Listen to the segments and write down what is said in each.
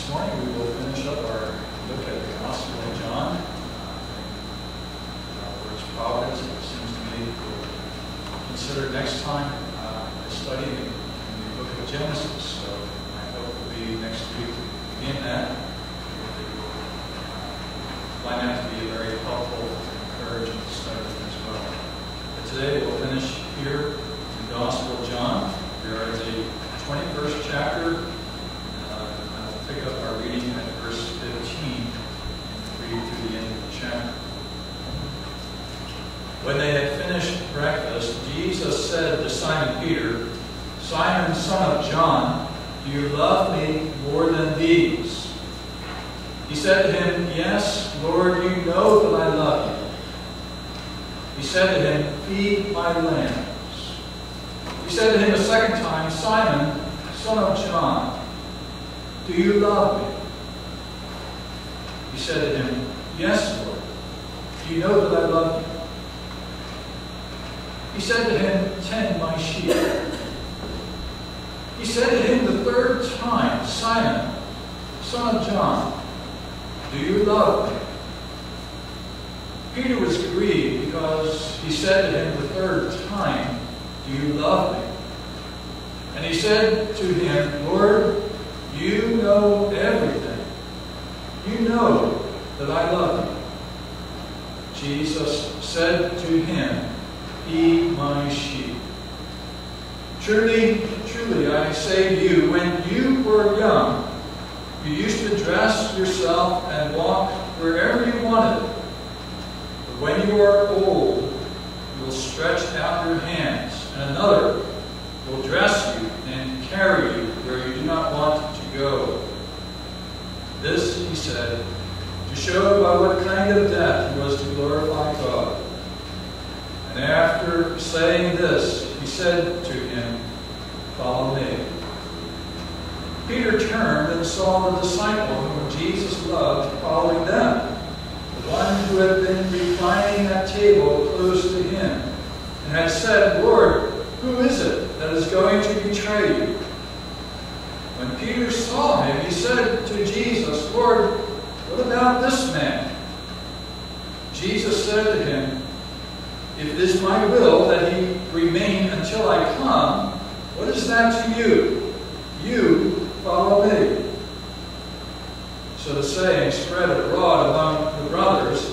This morning we will finish up our look at the Gospel of John. Which providence, it seems to me, we'll consider next time studying in the book of Genesis. So I hope it will be next week to begin that. We will find that to be a very helpful, encouraging study as well. But today we'll finish here in the Gospel of John. We are in the 21st chapter. Pick up our reading at verse 15 and read through the end of the chapter. When they had finished breakfast, Jesus said to Simon Peter, "Simon, son of John, do you love me more than these?" He said to him, "Yes, Lord, you know that I love you." He said to him, "Feed my lambs." He said to him a second time, "Simon, son of John, do you love me?" He said to him, "Yes, Lord. You know that I love you." He said to him, "Tend my sheep." He said to him the third time, "Simon, son of John, do you love me?" Peter was grieved because he said to him the third time, "Do you love me?" And he said to him, "Lord, you know everything. You know that I love you." Jesus said to him, "Feed my sheep. Truly, truly, I say to you, when you were young, you used to dress yourself and walk wherever you wanted. But when you are old, you will stretch out your hands, and another will dress you and carry you where you do not want to go." This he said to show by what kind of death he was to glorify God. And after saying this, he said to him, "Follow me." Peter turned and saw the disciple whom Jesus loved following them, the one who had been reclining at table close to him, and had said, "Lord, who is it that is going to betray you?" When Peter saw him, he said to Jesus, "Lord, what about this man?" Jesus said to him, "If it is my will that he remain until I come, what is that to you? You follow me." So the saying spread abroad among the brothers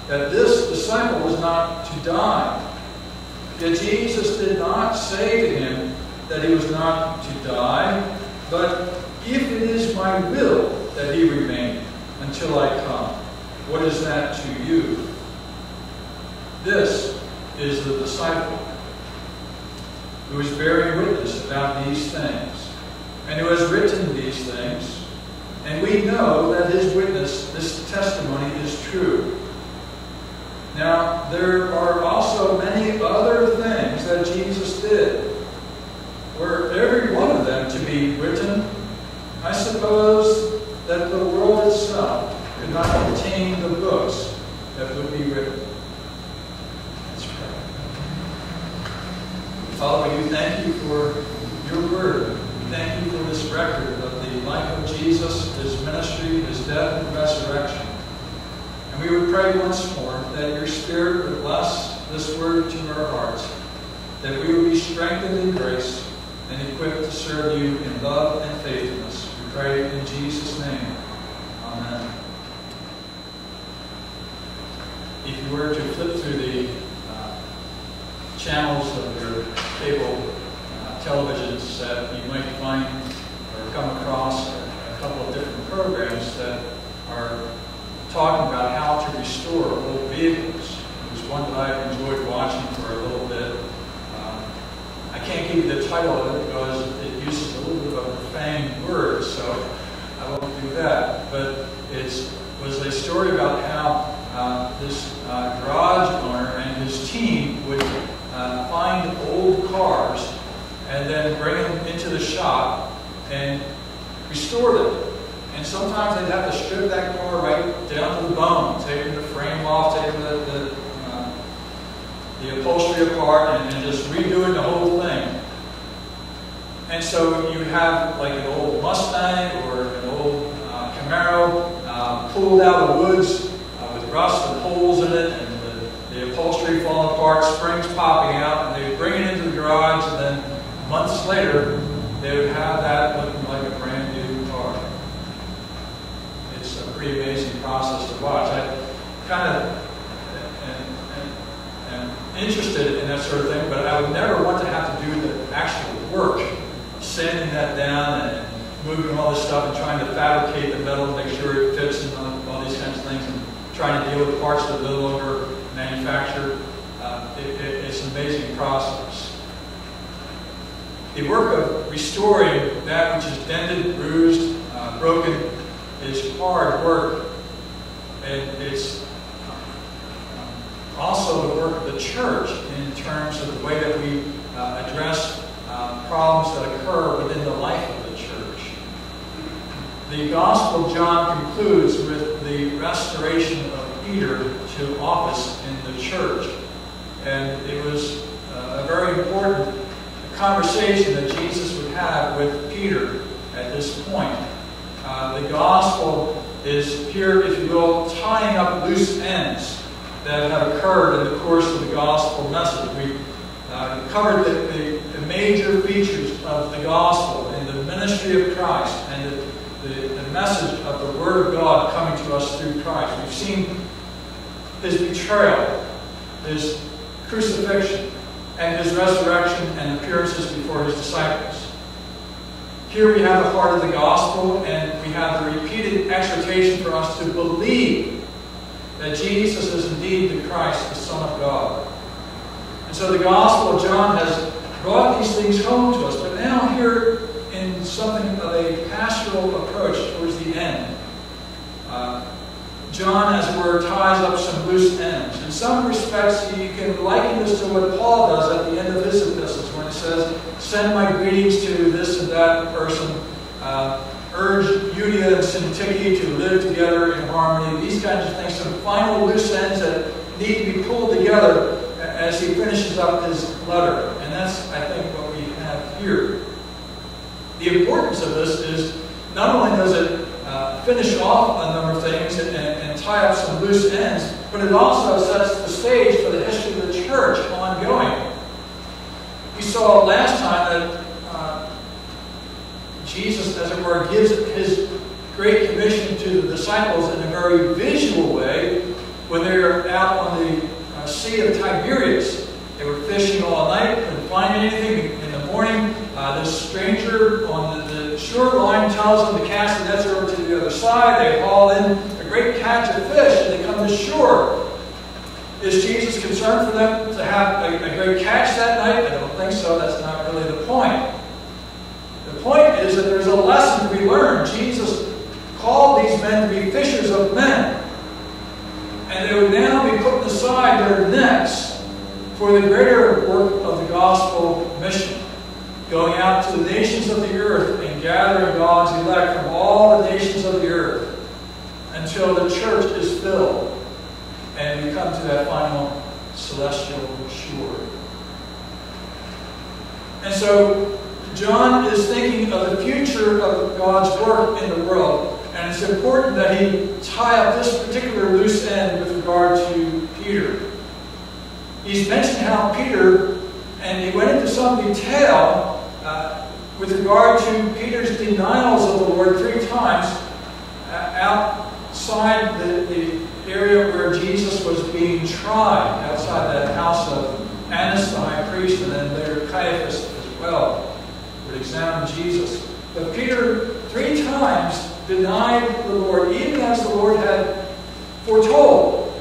that this disciple was not to die. Yet Jesus did not say to him that he was not to die, but if it is my will that he remain until I come, what is that to you? This is the disciple who is bearing witness about these things, and who has written these things, and we know that his witness, this testimony, is true. Now, there are also many other things that Jesus did. Were every one of them to be written, I suppose that the world itself could not contain the books that would be written. Let's pray. Father, we thank you for your word. We thank you for this record of the life of Jesus, his ministry, his death and resurrection. And we would pray once more that your Spirit would bless this word to our hearts, that we would be strengthened in grace and equipped to serve you in love and faithfulness. We pray in Jesus' name. Amen. If you were to flip through the channels of your cable television set, you might find or come across a couple of different programs that are talking about how to restore old vehicles. It was one that I've enjoyed watching for a little bit. I can't give you the title of it because it uses a little bit of a profane word, so I won't do that. But it was a story about how this garage owner and his team would find old cars and then bring them into the shop and restore them. And sometimes they'd have to strip that car right down to the bone, taking the frame off, taking the upholstery apart, and just redoing the whole thing. And so you have like an old Mustang or an old pulled out of the woods with rust and holes in it, and the upholstery falling apart, springs popping out, and they would bring it into the garage, and then months later, they would have that looking like a brand new car. It's a pretty amazing process to watch. I kind of am interested in that sort of thing, but I would never want to have to do the actual work of sanding that down and moving all this stuff and trying to fabricate the metal, make sure it fits, and all these kinds of things, and trying to deal with parts that they'll over manufacture. It's an amazing process. The work of restoring that which is dented, bruised, broken is hard work, and it's also the work of the church in terms of the way that we address problems that occur within the life of the church. The Gospel of John concludes with the restoration of Peter to office in the church. And it was a very important conversation that Jesus would have with Peter at this point. The Gospel is here, if you will, tying up loose ends that have occurred in the course of the Gospel message. We covered the major features of the Gospel and the ministry of Christ and the message of the Word of God coming to us through Christ. We've seen His betrayal, His crucifixion, and His resurrection and appearances before His disciples. Here we have the heart of the Gospel, and we have the repeated exhortation for us to believe that Jesus is indeed the Christ, the Son of God. And so the Gospel of John has brought these things home to us, but now here in something of a pastoral approach towards the end, John, as it were, ties up some loose ends. In some respects, you can liken this to what Paul does at the end of his epistles, when he says, "Send my greetings to this and that person, urge Euodia and Syntyche to live together in harmony." These kinds of things, some final loose ends that need to be pulled together as he finishes up his letter. And that's, I think, what we have here. The importance of this is not only does it finish off a number of things and tie up some loose ends, but it also sets the stage for the history of the church ongoing. We saw last time that Jesus, as it were, gives His Great Commission to the disciples in a very visual way when they're out on the Sea of Tiberias. They were fishing all night, couldn't find anything. In the morning, this stranger on the shoreline tells them to cast the nets over to the other side. They haul in a great catch of fish, and they come to shore. Is Jesus concerned for them to have a great catch that night? I don't think so. That's not really the point. The point is that there's a lesson to be learned. Jesus called these men to be fishers of men. And they would now be putting aside their nets for the greater work of the gospel mission, going out to the nations of the earth and gathering God's elect from all the nations of the earth until the church is filled and we come to that final celestial shore. And so John is thinking of the future of God's work in the world, and it's important that he tie up this particular loose end with regard to Peter. He's mentioned how Peter, and he went into some detail with regard to Peter's denials of the Lord 3 times outside the area where Jesus was being tried, outside that house of Annas the high priest, and then later Caiaphas as well would examine Jesus. But Peter 3 times denied the Lord, even as the Lord had foretold.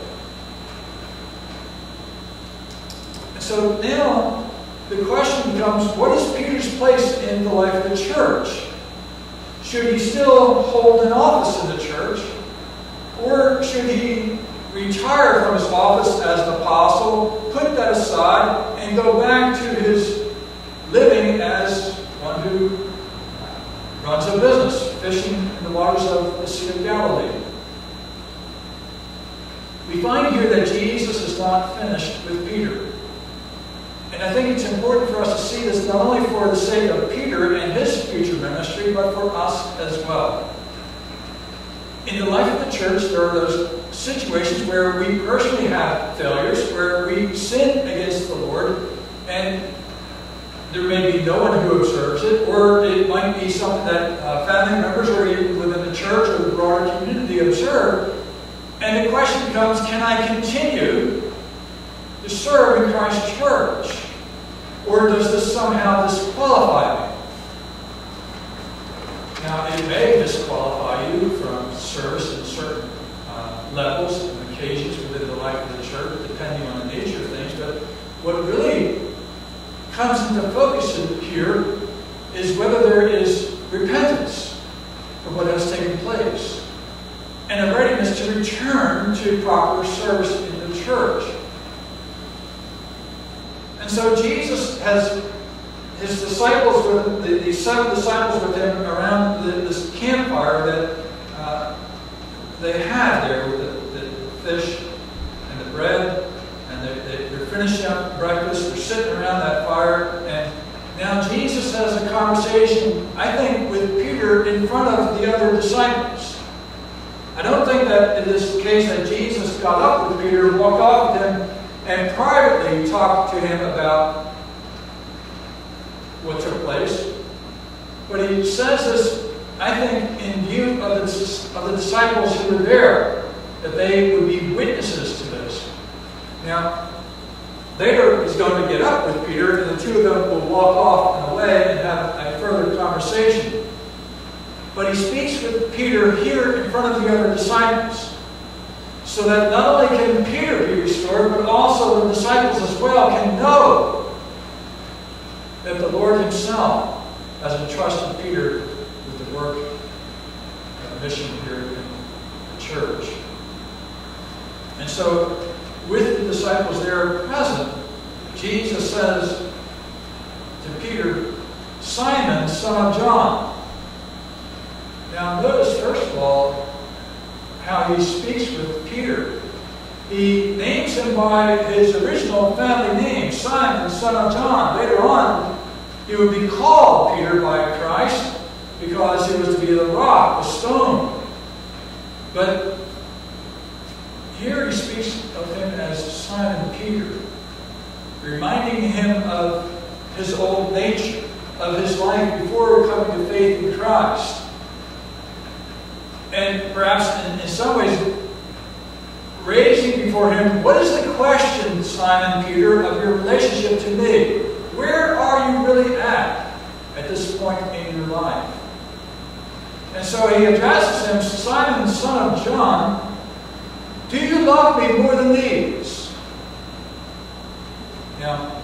And so now the question becomes, what is Peter's place in the life of the church? Should he still hold an office in the church? Or should he retire from his office as an apostle, put that aside, and go back to his living as one who runs a business, fishing in the waters of the Sea of Galilee? We find here that Jesus is not finished with Peter. And I think it's important for us to see this not only for the sake of Peter and his future ministry, but for us as well. in the life of the church, there are those situations where we personally have failures, where we sin against the Lord, and there may be no one who observes it, or it might be something that family members or even within the church or the broader community observe. And the question becomes, can I continue to serve in Christ's church? Or does this somehow disqualify me? Now, it may disqualify you from service in certain levels and occasions within the life of the church, depending on the nature of things. But what really comes into focus here is whether there is repentance for what has taken place and a readiness to return to proper service in the church. And so Jesus has his disciples, the 7 disciples with him around this campfire that they had there with the fish and the bread, and they're finishing up breakfast, they're sitting around that fire, and now Jesus has a conversation, I think, with Peter in front of the other disciples. I don't think that in this case that Jesus got up with Peter, walked off with him, and privately talked to him about what took place. But he says this, I think, in view of the disciples who were there, that they would be witnesses to this. Now, later he's going to get up with Peter, and the two of them will walk off and away and have a further conversation. But he speaks with Peter here in front of the other disciples, so that not only can Peter be restored, but also the disciples as well can know that the Lord himself has entrusted Peter with the work of mission here in the church. And so, with the disciples there present, Jesus says to Peter, Simon, son of John. Now notice, first of all, how he speaks with Peter. He names him by his original family name, Simon, son of John. Later on, he would be called Peter by Christ because he was to be the rock, the stone. But here he speaks of him as Simon Peter, reminding him of his old nature, of his life before coming to faith in Christ. And perhaps in some ways, raising before him, what is the question, Simon Peter, of your relationship to me? Where are you really at this point in your life? And so he addresses him, Simon, son of John, do you love me more than these? Now,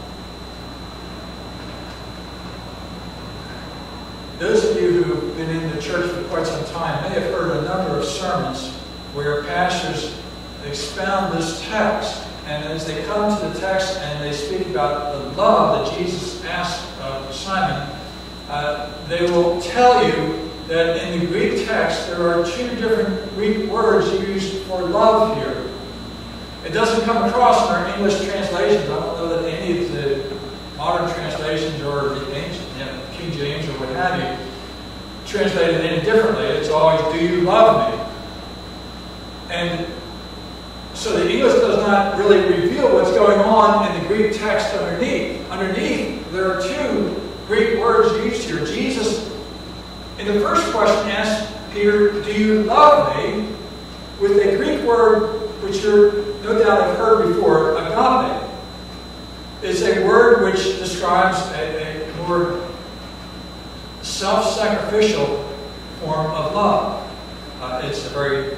those of you who've been in the church for quite some time may have heard a number of sermons where pastors expound this text. And as they come to the text and they speak about the love that Jesus asked of Simon, they will tell you that in the Greek text there are 2 different Greek words used for love here. It doesn't come across in our English translations. I don't know that any of the modern translations or the ancient, King James or what have you, translated any differently. It's always, do you love me? And so the English does not really reveal what's going on in the Greek text underneath. Underneath, there are 2 Greek words used here. Jesus, in the first question, asked Peter, do you love me? With a Greek word, which you're no doubt have heard before, agape. It's a word which describes a more self-sacrificial form of love. It's a very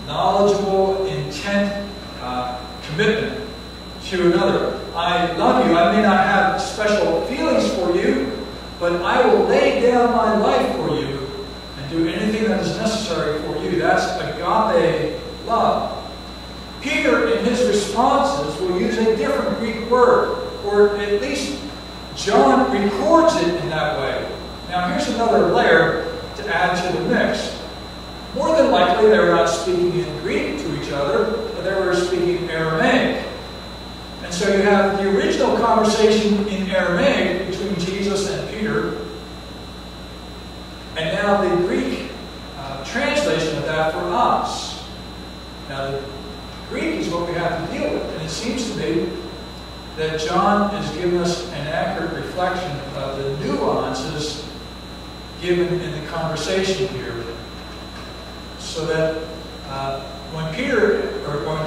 knowledgeable, intent commitment to another. I love you. I may not have special feelings for you, but I will lay down my life for you and do anything that is necessary for you. That's agape love. Peter, in his responses, will use a different Greek word, or at least John records it in that way. Now, here's another layer to add to the mix. More than likely, they were not speaking in Greek to each other, but they were speaking Aramaic. And so you have the original conversation in Aramaic between Jesus and Peter, and now the Greek translation of that for us. Now, the Greek is what we have to deal with, and it seems to me that John is giving us an accurate reflection of the nuances given in the conversation here. So that when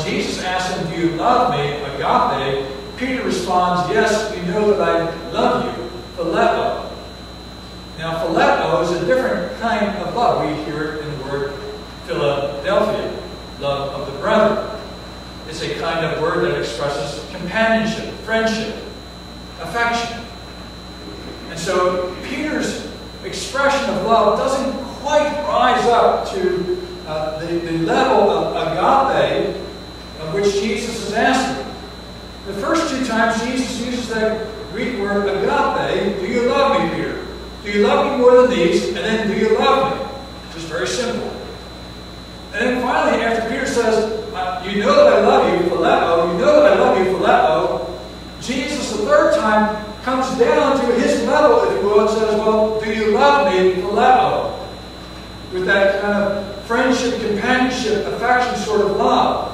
Jesus asks him, "Do you love me?" agape, Peter responds, "Yes, you know that I love you," phileo. Now, phileo is a different kind of love. We hear it in the word Philadelphia, love of the brethren. It's a kind of word that expresses companionship, friendship, affection. And so Peter's expression of love doesn't quite rise up to the level of agape of which Jesus is asking. The first two times Jesus uses that Greek word agape, "Do you love me, Peter? Do you love me more than these?" And then, "Do you love me?" Just very simple. And then finally, after Peter says, "You know that I love you, phileo, you know that I love you, phileo," Jesus the third time comes down to his level, if you will, and says, "Well, do you love me, phileo?" With that kind of friendship, companionship, affection sort of love.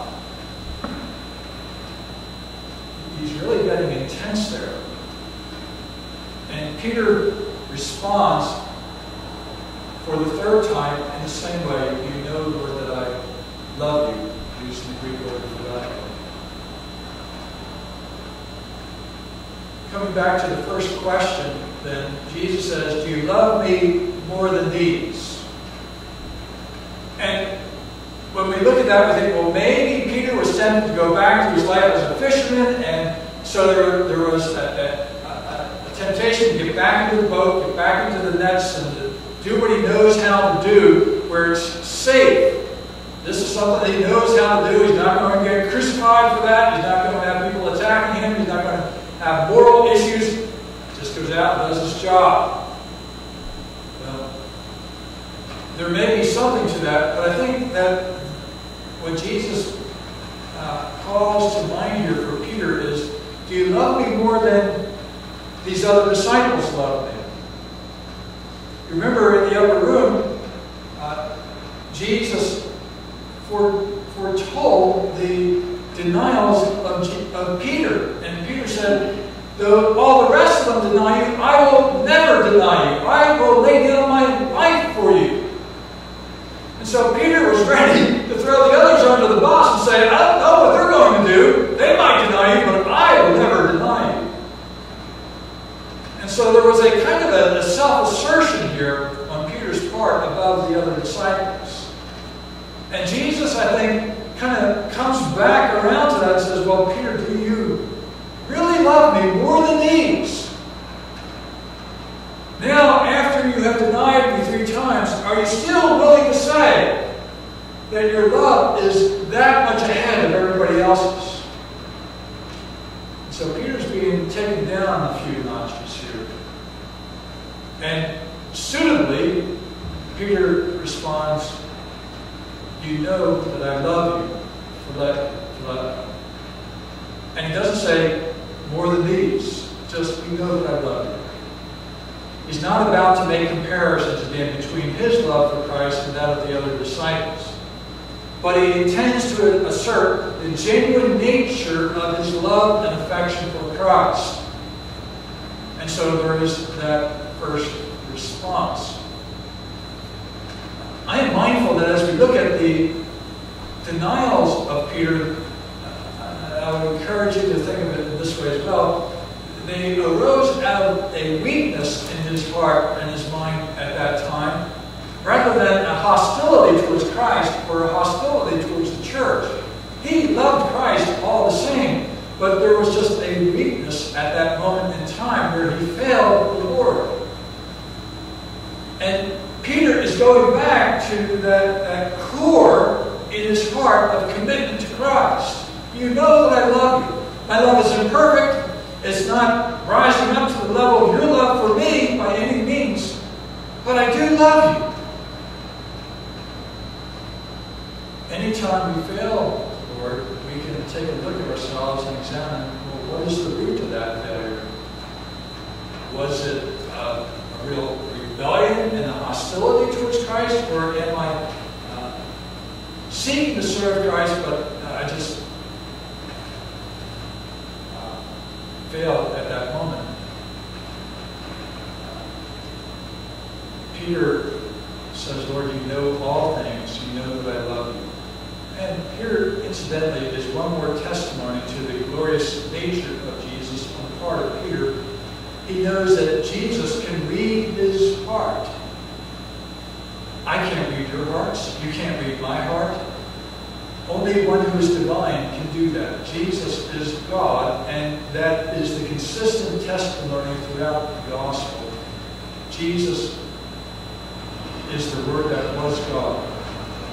He's really getting intense there. And Peter responds for the third time in the same way, "You know, Lord, that I love you," using the Greek word phileo. Coming back to the first question, then, Jesus says, "Do you love me more than these?" And when we look at that, we think, well, maybe Peter was tempted to go back to his life as a fisherman, and so there was a temptation to get back into the boat, get back into the nets, and to do what he knows how to do, where it's safe. This is something he knows how to do. He's not going to get crucified for that. He's not going to have people attacking him. He's not going to have moral issues. He just goes out and does his job. Well, there may be something to that, but I think that what Jesus calls to mind here for Peter is, "Do you love me more than these other disciples love me?" You remember in the upper room, Jesus foretold the denials of Peter. And Peter said, "Though all the rest of them deny you, I will never deny you. I will lay down my life for you." And so Peter was ready to throw the others under the bus and say, "I don't know what they're going to do. They might deny you, but I will never deny you." And so there was a kind of a self-assertion here on Peter's part above the other disciples. And Jesus, I think, kind of comes back around to that and says, "Well, Peter, do you really love me more than these? Now, after you have denied me 3 times, are you still willing to say that your love is that much ahead of everybody else's?" So Peter's being taken down a few notches here. And suitably, Peter responds, "You know that I love you, phileo." And he doesn't say more than these, just, "You know that I love you." He's not about to make comparisons again between his love for Christ and that of the other disciples. But he intends to assert the genuine nature of his love and affection for Christ. And so there is that first response. I am mindful that as we look at the denials of Peter, I would encourage you to think of it in this way as well. They arose out of a weakness in his heart and his mind at that time, rather than a hostility towards Christ or a hostility towards the church. He loved Christ all the same, but there was just a weakness at that moment in time where he failed the Lord. And Peter is going back to that core in his heart of commitment to Christ. "You know that I love you. My love is imperfect. It's not rising up to the level of your love for me by any means, but I do love you." Anytime we fail, Lord, we can take a look at ourselves and examine, well, what is the root of that failure? Was it a real rebellion and a hostility towards Christ, or am I seeking to serve Christ, but I just failed at that moment. Peter says, Lord, you know all things. You know that I love you. And here, incidentally, is one more testimony to the glorious nature of Jesus on the part of Peter. He knows that Jesus can read his heart. I can't read your hearts. You can't read my heart. Only one who is divine can do that. Jesus is God, and that is the consistent testimony throughout the gospel. Jesus is the Word that was God,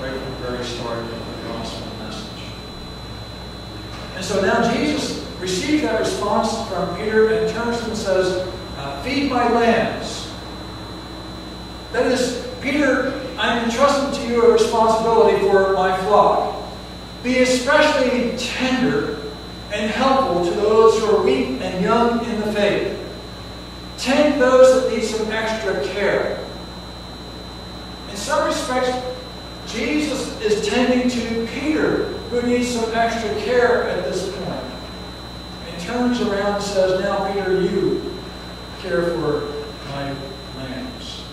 right from the very start of the gospel message. And so now Jesus receives that response from Peter and turns to him and says, feed my lambs. That is, Peter, I'm entrusting to you a responsibility for my flock. Be especially tender and helpful to those who are weak and young in the faith. Tend those that need some extra care. In some respects, Jesus is tending to Peter, who needs some extra care at this point. And turns around and says, now Peter, you care for my lambs.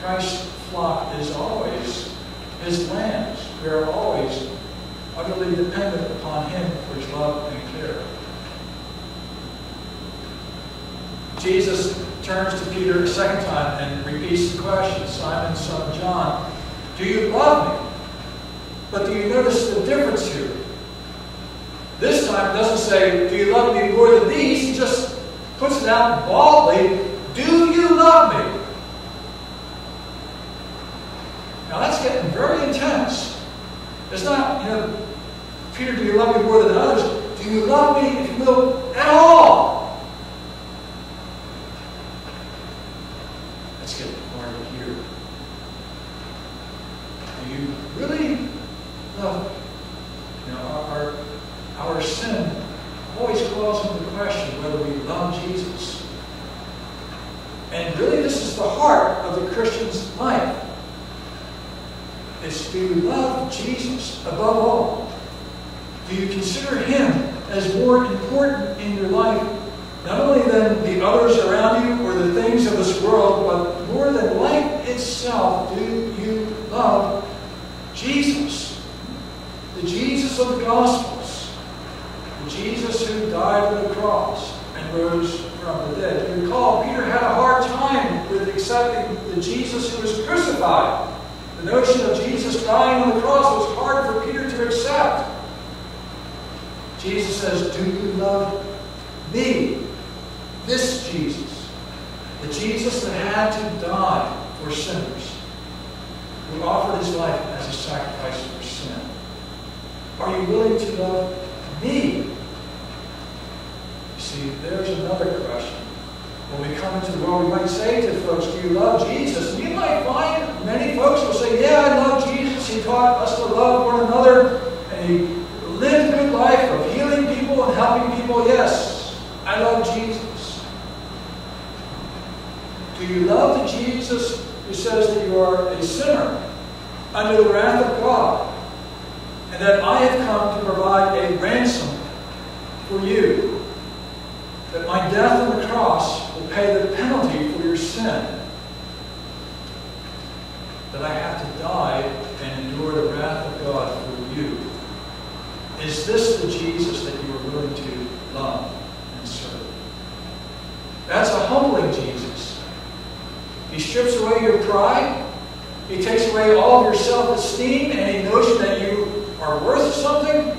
Christ's flock is always his lambs. We are always utterly dependent upon him for his love and care. Jesus turns to Peter a second time and repeats the question, Simon, son of John, do you love me? But do you notice the difference here? This time it doesn't say, do you love me more than these? He just puts it out baldly, do you love me? Now that's getting very intense. It's not, Peter, do you love me more than others? Do you love me, if you will, at all? Let's get hard here. Do you really love me? Our sin always calls into question whether we love Jesus. And really this is the heart of the Christian's life. It's, do you love Jesus above all? Do you consider him as more important in your life, not only than the others around you or the things of this world, but more than life itself? Do you love Jesus? The Jesus of the Gospels. The Jesus who died on the cross and rose from the dead. You recall, Peter had a hard time with accepting the Jesus who was crucified. The notion of Jesus dying on the cross was hard for Peter to accept. Jesus says, do you love me? This Jesus. The Jesus that had to die for sinners. Who offered his life as a sacrifice for sin. Are you willing to love me? You see, there's another question. When we come into the world, we might say to folks, do you love Jesus? And you might find many folks will say, yeah, I love Jesus. He taught us to love one another. And he lived a good life of healing people and helping people. Yes, I love Jesus. Do you love the Jesus who says that you are a sinner under the wrath of God? And that I have come to provide a ransom for you. That my death on the cross will pay the penalty for your sin. That I have to die and endure the wrath of God for you. Is this the Jesus that you are willing to love and serve? That's a humbling Jesus. He strips away your pride. He takes away all of your self-esteem and any notion that you are worth something.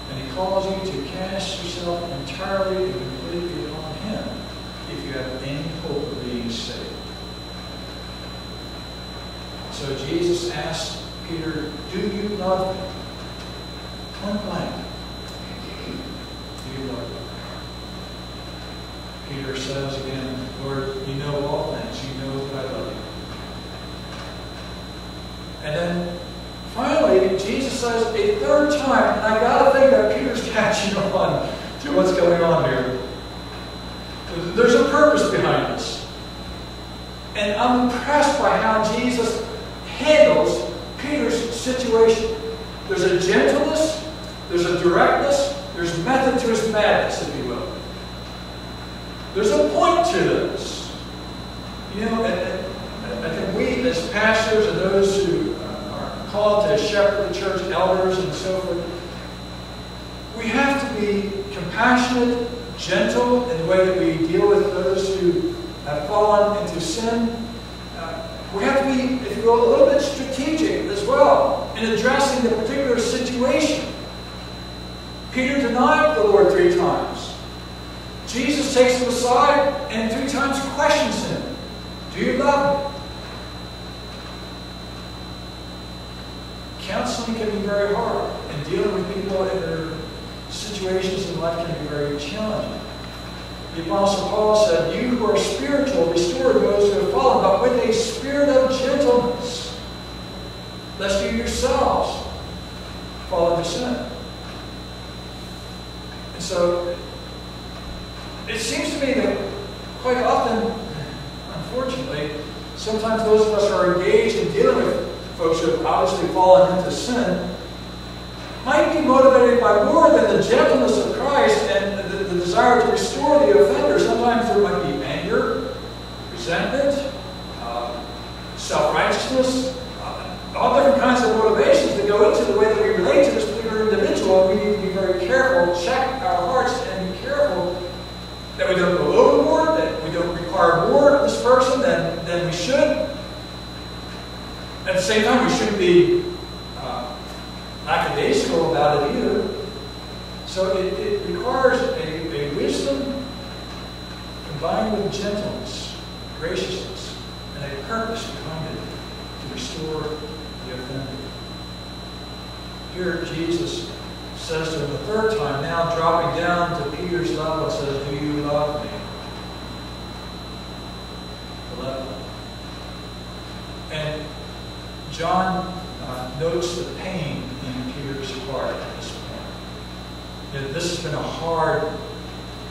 And he calls you to cast yourself entirely and completely upon him if you have any hope of being saved. So Jesus asked Peter, do you love me? Point blank. Do you love me? Peter says again, Lord, you know all things. You know that I love you. And then finally, Jesus says a third time, and I got to think that Peter's catching on to what's going on here. There's a purpose behind this. And I'm impressed by how Jesus handles Peter's situation. There's a gentleness, there's a directness, there's method to his madness, if you will. There's a point to this. You know, and I think we as pastors and those who are called to shepherd the church, elders and so forth, we have to be compassionate, gentle in the way that we deal with those who have fallen into sin. We have to be, if you will, a little bit strategic as well in addressing the particular situation. Peter denied the Lord 3 times. Jesus takes him aside and 3 times questions him. Do you love me? Counseling can be very hard, and dealing with people in their situations in life can be very challenging. The Apostle Paul said, "You who are spiritual, restore those who have fallen, but with a spirit of gentleness, lest you yourselves fall into sin." And so, it seems to me that quite often, unfortunately, sometimes those of us who are engaged in dealing with folks who have obviously fallen into sin might be motivated by more than the gentleness of Christ and the desire to restore the offender. Sometimes there might be anger, resentment, self-righteousness, all different kinds of motivations that go into the way that we relate to this particular individual. And we need to be very careful, check our hearts, and be careful that we don't go overboard, that we don't require more of this person than we should. At the same time, we shouldn't be lackadaisical about it either. So it requires a wisdom combined with gentleness, graciousness, and a purpose behind it to restore the offender. Here Jesus says to him the 3rd time, now dropping down to Peter's level, says, "Do you love me?" 11. And John notes the pain in Peter's heart at this point. This has been a hard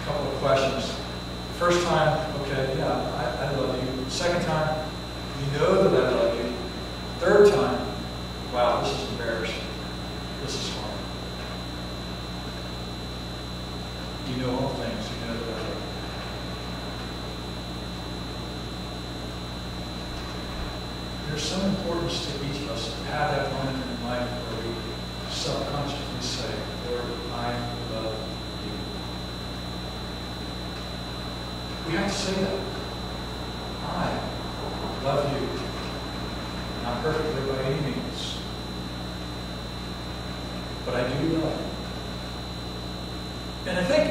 couple of questions. First time, okay, yeah, I love you. Second time, you know that I love you. Third time, wow, this is embarrassing. This is hard. You know all things. You know that I love you. There's some importance to each of us to have that moment in life where we self-consciously say, "Lord, I love you." We have to say that. I love you. Not perfectly by any means. But I do love you. And I think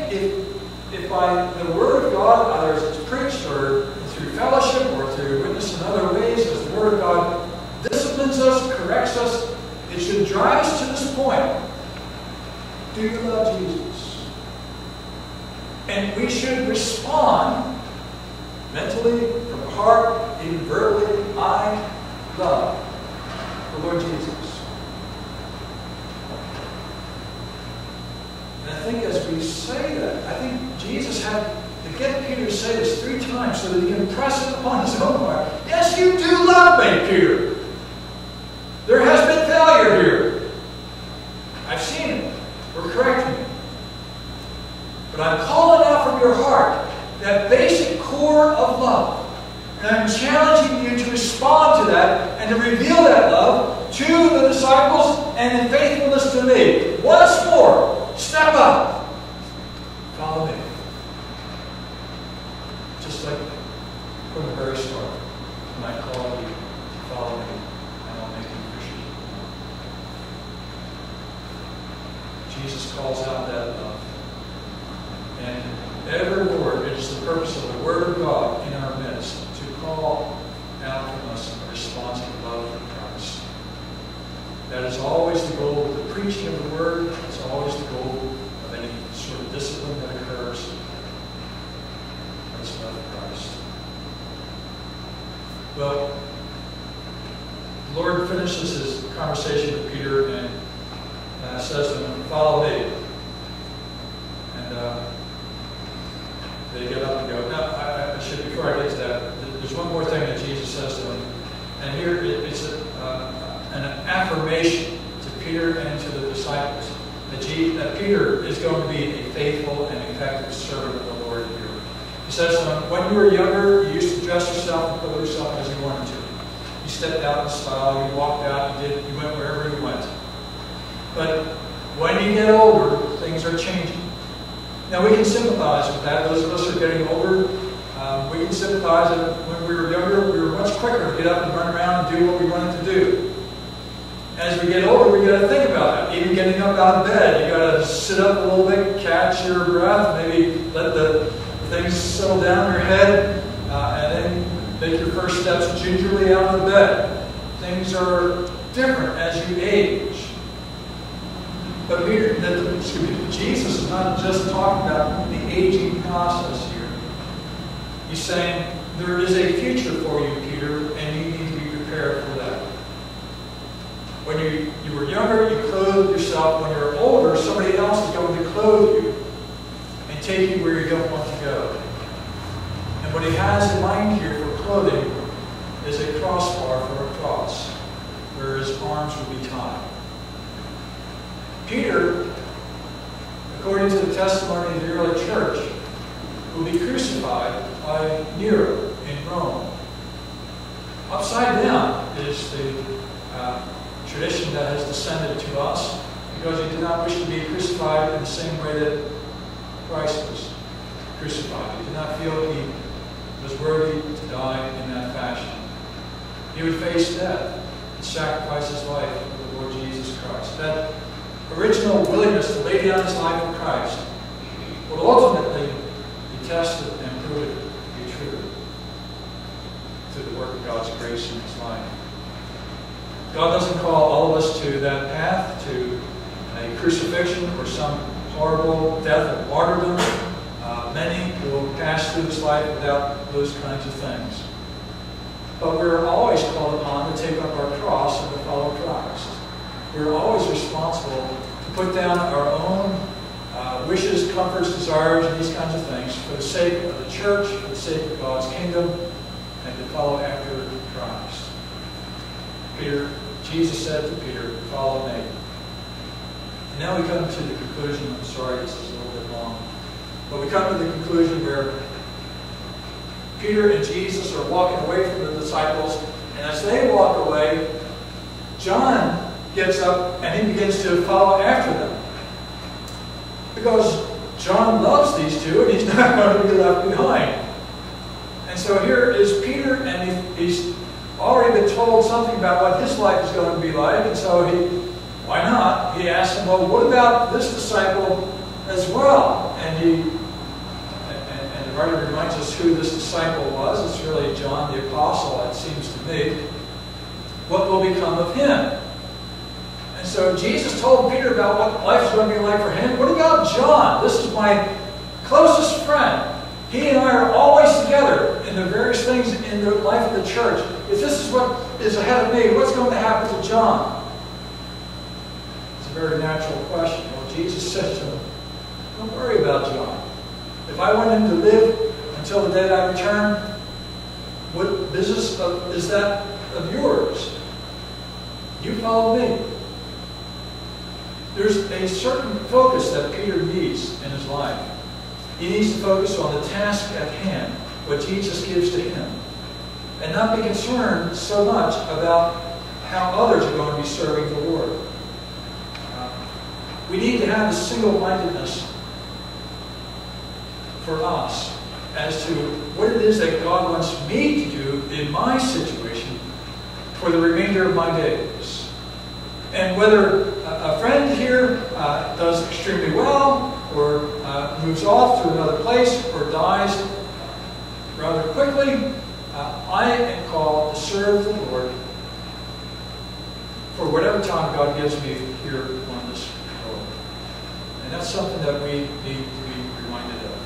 if by the Word of God, either as it's preached or through fellowship or through witness in other ways, as the Word of God disciplines us, corrects us, it should drive us to this point. Do you love Jesus? And we should respond mentally, from the heart, even verbally, I love the Lord Jesus. And I think as we say that, I think Jesus had to get Peter to say this 3 times so that he can impress it upon his own heart. Yes, you do love me, Peter. There has been failure here. I've seen it. We're correcting it. But I'm calling out from your heart that basic core of love. And I'm challenging you to respond to that and to reveal that love to the disciples and in faithfulness to me. Once more, step up. Follow me. Just like from the very start, when I call you to follow me, and I'll make you Christian. Jesus calls out that love. And evermore, it is the purpose of the Word of God in our midst to call out from us a responsive love for Christ. That is always the goal of the preaching of the Word. It's always the goal of any sort of discipline that occurs. That's love of Christ. Well, the Lord finishes his conversation with Peter and says to him, "Follow me." And they get up and go. Now, I should, before I get to that, there's one more thing that Jesus says to him. And here it's an affirmation to Peter and to the disciples that Peter is going to be a faithful and effective servant of the Lord here. He says, when you were younger, you used to dress yourself and clothe yourself as you wanted to. You stepped out in style, you walked out, you went wherever you went. But when you get older, things are changing. Now we can sympathize with that. Those of us who are getting older, we can sympathize that when we were younger, we were much quicker to get up and run around and do what we wanted to do. As we get older, we got to think about that. Even getting up out of bed, you got to sit up a little bit, catch your breath, maybe let the things settle down in your head, and then make your first steps gingerly out of bed. Things are different as you age. But Jesus is not just talking about the aging process here. He's saying there is a future for you, Peter, and you need to be prepared for that. When you were younger, you clothed yourself. When you're older, somebody else is going to clothe you and take you where you don't want to go. And what he has in mind here for clothing is a crossbar for a cross, where his arms will be tied. Peter, according to the testimony of the early church, will be crucified by Nero in Rome. Upside down is the tradition that has descended to us, because he did not wish to be crucified in the same way that Christ was crucified. He did not feel he was worthy to die in that fashion. He would face death and sacrifice his life for the Lord Jesus Christ. That original willingness to lay down his life for Christ would ultimately be tested and proven to be true through the work of God's grace in his life. God doesn't call all of us to that path, to a crucifixion or some horrible death of martyrdom. Many will pass through this life without those kinds of things. But we're always called upon to take up our cross and to follow Christ. We're always responsible to put down our own wishes, comforts, desires, and these kinds of things for the sake of the church, for the sake of God's kingdom, and to follow after Christ. Jesus said to Peter, "Follow me." And now we come to the conclusion. I'm sorry, this is a little bit long. But we come to the conclusion where Peter and Jesus are walking away from the disciples, and as they walk away, John gets up and he begins to follow after them. Because John loves these two and he's not going to be left behind. And so here is Peter, and he's already been told something about what his life is going to be like, and so why not? He asks him, well, what about this disciple as well? And the writer reminds us who this disciple was. It's really John the Apostle, it seems to me. What will become of him? And so Jesus told Peter about what life is going to be like for him. What about John? This is my closest friend. He and I are always together in the various things in the life of the church. If this is what is ahead of me, what's going to happen to John? It's a very natural question. Well, Jesus said to him, don't worry about John. If I want him to live until the day that I return, what business is that of yours? You follow me. There's a certain focus that Peter needs in his life. He needs to focus on the task at hand, what Jesus gives to him, and not be concerned so much about how others are going to be serving the Lord. We need to have a single-mindedness for us as to what it is that God wants me to do in my situation for the remainder of my days. And whether a friend here does extremely well, or moves off to another place, or dies rather quickly, I am called to serve the Lord for whatever time God gives me here on this earth. And that's something that we need to be reminded of.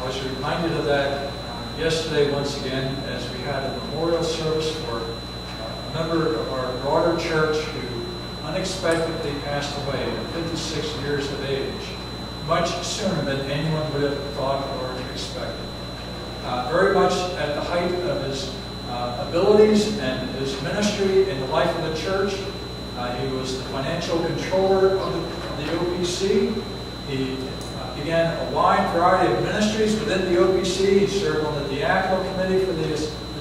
I was reminded of that yesterday once again as we had a memorial service for a member of our broader church who unexpectedly passed away at 56 years of age, much sooner than anyone would have thought or expected. Very much at the height of his abilities and his ministry in the life of the church, He was the financial controller of the OPC. He began a wide variety of ministries within the OPC. He served on the diaconal committee for the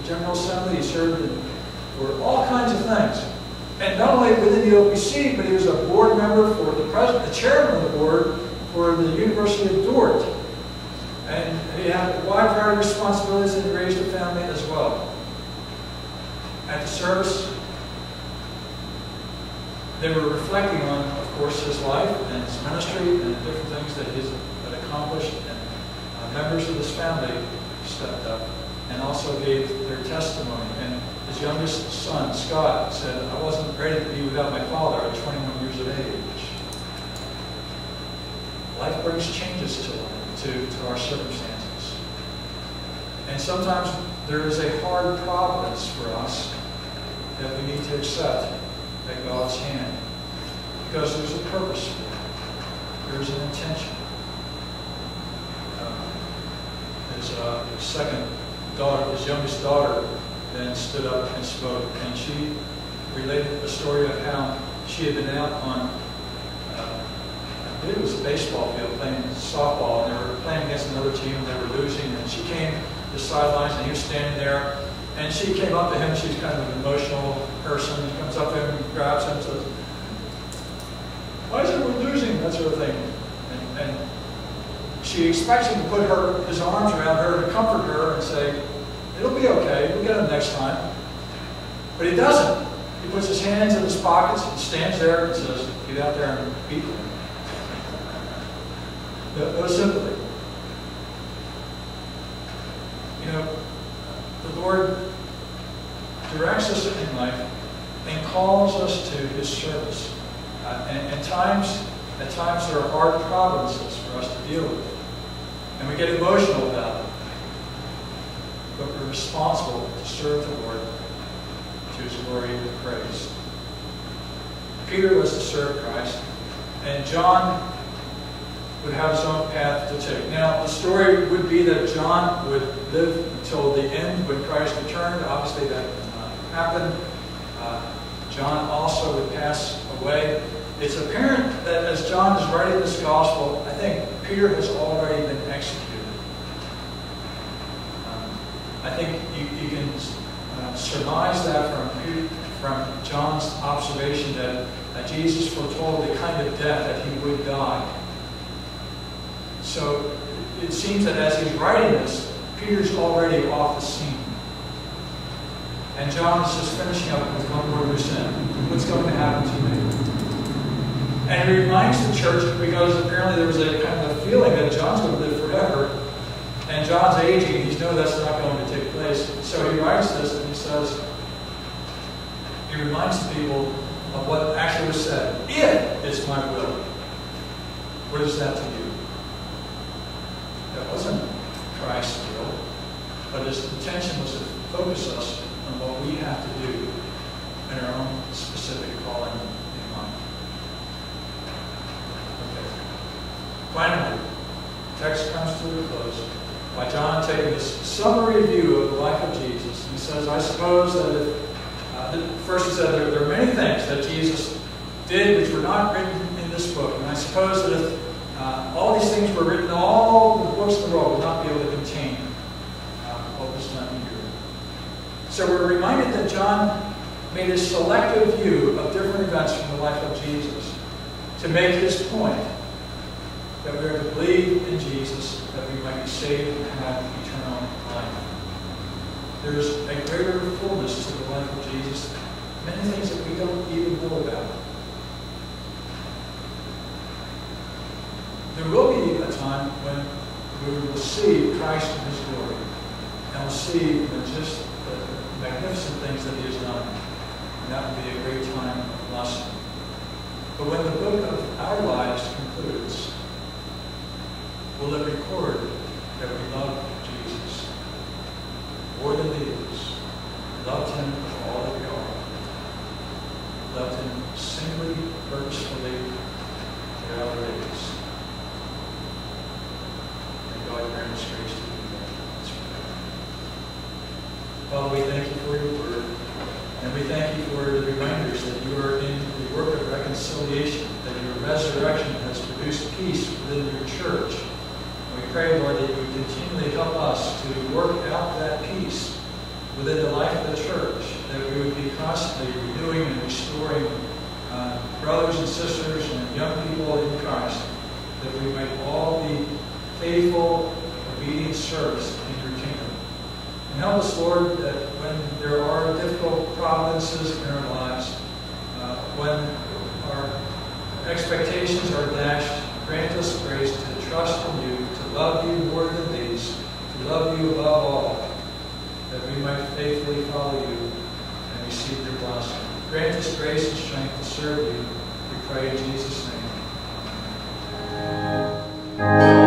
General Assembly. He served for all kinds of things. And not only within the OPC, but he was a board member for the chairman of the board for the University of Dort. And he had a wide variety of responsibilities, and he raised a family as well. At the service, they were reflecting on, of course, his life and his ministry and the different things that he's accomplished. And members of his family stepped up and also gave their testimony. And his youngest son, Scott, said, "I wasn't ready to be without my father at 21 years of age." Life brings changes to our circumstances. And sometimes there is a hard providence for us that we need to accept at God's hand. Because there's a purpose for it. There's an intention. His youngest daughter, then stood up and spoke, and she related the story of how she had been out on, I believe it was a baseball field, playing softball, and they were playing against another team, and they were losing, and she came to the sidelines, and he was standing there, and she came up to him. She's kind of an emotional person. She comes up to him and grabs him and says, "Why is it we're losing?" That sort of thing. And she expects him to put his arms around her to comfort her and say, "It'll be okay, we'll get him next time." But he doesn't. He puts his hands in his pockets and stands there and says, "Get out there and beat them." No sympathy. You know, the Lord directs us in life and calls us to His service. At times there are hard providences for us to deal with. And we get emotional about it. But we're responsible to serve the Lord to His glory and praise. Peter was to serve Christ, and John would have his own path to take. Now, the story would be that John would live until the end when Christ returned. Obviously, that did not happen. John also would pass away. It's apparent that as John is writing this gospel, I think Peter has already been executed. I think you can surmise that from John's observation that Jesus foretold the kind of death that he would die. So it seems that as he's writing this, Peter's already off the scene. And John is just finishing up with one more loose end. What's going to happen to me? And he reminds the church, because apparently there was a kind of a feeling that John's going to live forever. And John's aging, he's known that's not going to take place. So he writes this and he says, he reminds the people of what actually was said. If it's my will. What is that to you? That wasn't Christ's will, but his intention was to focus us on what we have to do in our own specific calling in mind. Okay. Finally, the text comes to a close by John taking this summary view of the life of Jesus. He says, I suppose that first he said there are many things that Jesus did which were not written in this book. And I suppose that if all these things were written, all the books of the world would not be able to contain what was done here. So we're reminded that John made a selective view of different events from the life of Jesus to make his point that we are to believe in Jesus, that we might be saved and have eternal life. There's a greater fullness to the life of Jesus, many things that we don't even know about. There will be a time when we will see Christ in His glory, and we'll see just the magnificent things that He has done. And that will be a great time of blessing. But when the book of our lives concludes, will it record that we love Jesus more than He is, loved Him for all that we are, loved Him singly, purposefully throughout our days? And God grant us grace to do that. Let's pray. Father, we thank You for Your word, and we thank You for the reminders that You are in the your work of reconciliation, that your resurrection has produced peace within your church. We pray, Lord, that you would continually help us to work out that peace within the life of the church, that we would be constantly renewing and restoring brothers and sisters and young people in Christ, that we might all be faithful, obedient servants in your kingdom. And help us, Lord, that when there are difficult providences in our lives, when our expectations are dashed, grant us grace to trust in you, to love you more than these, to love you above all, that we might faithfully follow you and receive your blessing. Grant us grace and strength to serve you. We pray in Jesus' name. Amen.